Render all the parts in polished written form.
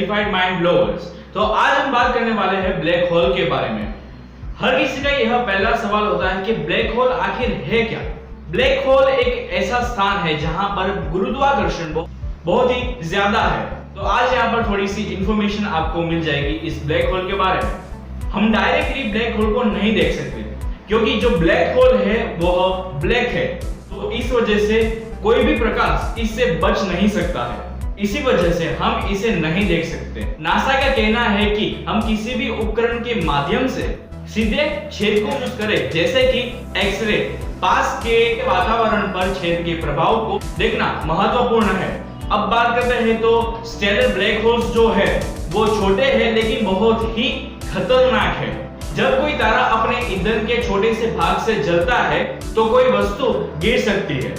Certified mind blowers. तो आज हम बात करने वाले हैं ब्लैक होल के बारे में। हर किसी का यह पहला सवाल होता है कि ब्लैक होल आखिर है क्या। ब्लैक होल एक ऐसा स्थान है जहां पर गुरुत्वाकर्षण बहुत ही ज्यादा है। तो आज यहाँ पर थोड़ी सी इंफॉर्मेशन आपको मिल जाएगी इस ब्लैक होल के बारे में। हम डायरेक्टली ब्लैक होल को नहीं देख सकते क्योंकि जो ब्लैक होल है वह ब्लैक है, तो इस वजह से कोई भी प्रकाश इससे बच नहीं सकता है। इसी वजह से हम इसे नहीं देख सकते। नासा का कहना है कि हम किसी भी उपकरण के माध्यम से सीधे छेद को यूज करें, जैसे कि एक्सरे, पास के वातावरण पर छेद के प्रभाव को देखना महत्वपूर्ण है। अब बात करते हैं तो स्टेलर ब्लैक होल्स जो है वो छोटे हैं लेकिन बहुत ही खतरनाक है। जब कोई तारा अपने ईंधन के छोटे से भाग से जलता है तो कोई वस्तु गिर सकती है।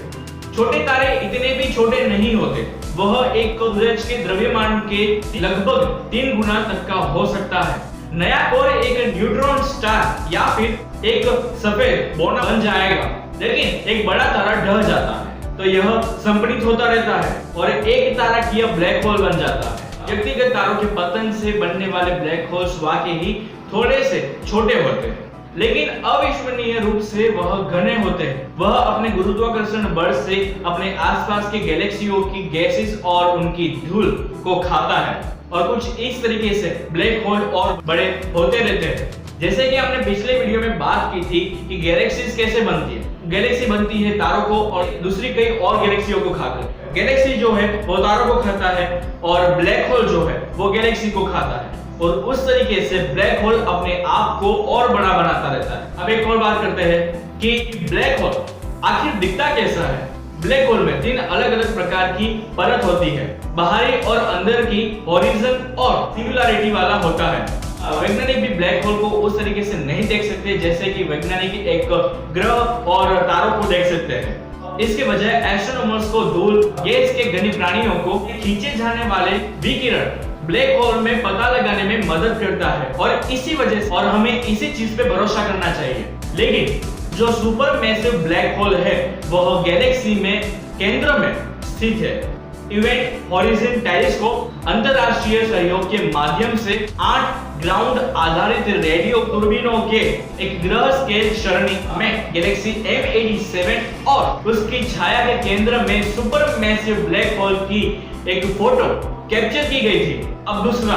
छोटे तारे इतने भी छोटे नहीं होते, वह एक सूरज के द्रव्यमान के लगभग 3 गुना तक का हो सकता है। नया कोर एक न्यूट्रॉन स्टार या फिर एक सफेद बोना बन जाएगा, लेकिन एक बड़ा तारा ढह जाता है तो यह संपीड़ित होता रहता है और एक तारा की ब्लैक होल बन जाता है। व्यक्तिगत तारों के पतन से बनने वाले ब्लैक होल्स वाकई ही थोड़े से छोटे होते हैं, लेकिन अविश्वसनीय रूप से वह घने होते हैं। वह अपने गुरुत्वाकर्षण बल से अपने आसपास के गैलेक्सियों की गैसेस और उनकी धूल को खाता है और कुछ इस तरीके से ब्लैक होल और बड़े होते रहते हैं। जैसे कि हमने पिछले वीडियो में बात की थी कि गैलेक्सीज कैसे बनती है। गैलेक्सी बनती है तारों को और दूसरी कई और गैलेक्सियों को खाकर। गैलेक्सी जो है वो तारों को खाता है और ब्लैक होल जो है वो गैलेक्सी को खाता है, और उस तरीके से ब्लैक होल अपने आप को और बड़ा बनाता रहता है। अब एक और बात करते हैं कि ब्लैक होल आखिर दिखता कैसा है। ब्लैक होल में 3 अलग-अलग प्रकार की परत होती है। बाहरी और अंदर की हॉरिजन और सिंगुलरिटी वाला होता है। वैज्ञानिक भी ब्लैक होल को उस तरीके से नहीं देख सकते जैसे कि वैज्ञानिक एक ग्रह और तारों को देख सकते हैं। इसके बजाय एस्ट्रोनॉमर्स को धूल, गैस के घनी प्राणियों को खींचे जाने वाले विकिरण ब्लैक होल में पता लगाने में मदद करता है, और इसी वजह से और हमें इसी चीज पे भरोसा करना चाहिए। लेकिन जो सुपर मैसिव ब्लैक होल है वह गैलेक्सी में केंद्र में स्थित है। इवेंट हॉरिजन टेलीस्कोप अंतरराष्ट्रीय सहयोग के माध्यम से 8 ग्राउंड आधारित रेडियो दूरबीनों के एक ग्रह स्केल सरणी में गैलेक्सी M87 और उसकी छाया के केंद्र में सुपर मैसिव ब्लैक होल की एक फोटो कैप्चर की गई थी। अब दूसरा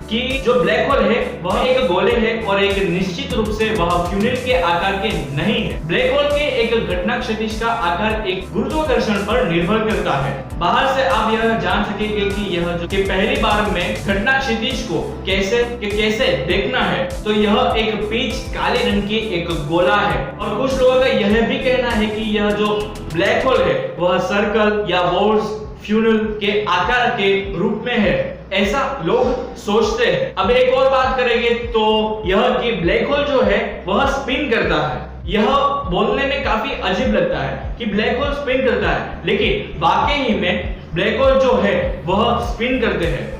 कि जो ब्लैक होल है वह एक गोले है और एक निश्चित रूप से वह फ्यूनल के आकार के नहीं है। ब्लैक होल के एक घटना क्षितिज का आकार एक गुरुत्वाकर्षण पर निर्भर करता है। बाहर से आप यह जान सकेंगे कि यह जो कि पहली बार में घटना क्षितिज को कैसे देखना है, तो यह एक पीच काले रंग की एक गोला है। और कुछ लोगों का यह भी कहना है कि यह जो ब्लैक होल है वह सर्कल या वोल्स फ्यूनल के आकार के रूप में है, ऐसा लोग सोचते हैं। अब एक और बात करेंगे तो यह कि ब्लैक होल जो है वह स्पिन करता है। यह बोलने में काफी अजीब लगता है कि ब्लैक होल स्पिन करता है, लेकिन वाकई ही में ब्लैक होल जो है वह स्पिन करते हैं।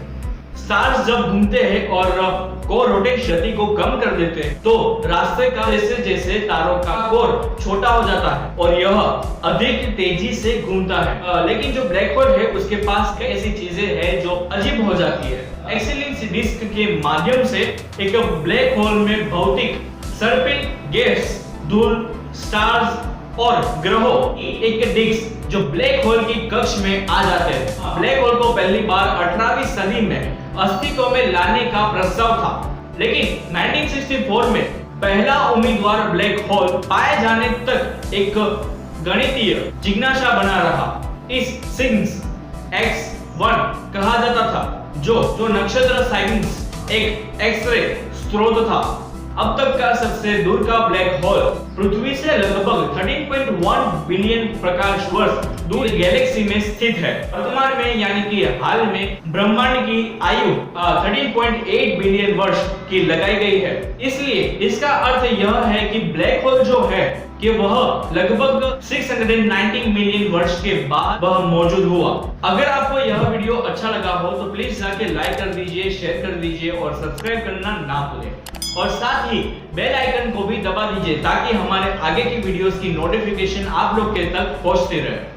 स्टार्स जब घूमते हैं और कोर रोटेशन गति को कम कर देते हैं तो रास्ते का जैसे जैसे तारों का कोर छोटा हो जाता है और यह अधिक तेजी से घूमता है। लेकिन जो ब्लैक होल है उसके पास कई ऐसी चीजें हैं जो अजीब हो जाती है। एक्सीलेंस डिस्क के माध्यम से एक ब्लैक होल में भौतिक सर्पिल गैस, धूल, स्टार्स और ग्रहों की एक डिस्क जो ब्लैक होल की कक्ष में आ जाते हैं। ब्लैक होल को पहली बार 18वीं सदी में अस्तित्व में लाने का प्रस्ताव था, लेकिन 1964 में पहला उम्मीदवार ब्लैक होल पाए जाने तक एक गणितीय जिज्ञासा बना रहा। इस सिग्नस X1 कहा जाता था जो नक्षत्र साइग्नस एक एक्सरे स्रोत था। अब तक का सबसे दूर का ब्लैक होल पृथ्वी से लगभग 13.1 बिलियन प्रकाश वर्ष दूर गैलेक्सी में स्थित है। वर्तमान में यानी कि हाल में ब्रह्मांड की आयु 13.8 बिलियन वर्ष की लगाई गई है। इसलिए इसका अर्थ यह है कि ब्लैक होल जो है कि वह लगभग 690 मिलियन वर्ष के बाद वह मौजूद हुआ। अगर आपको यह वीडियो अच्छा लगा हो तो प्लीज जाके लाइक कर दीजिए, शेयर कर दीजिए और सब्सक्राइब करना ना भूलें, और साथ ही बेल आइकन को भी दबा दीजिए ताकि हमारे आगे की वीडियोस की नोटिफिकेशन आप लोग के तक पहुंचती रहे।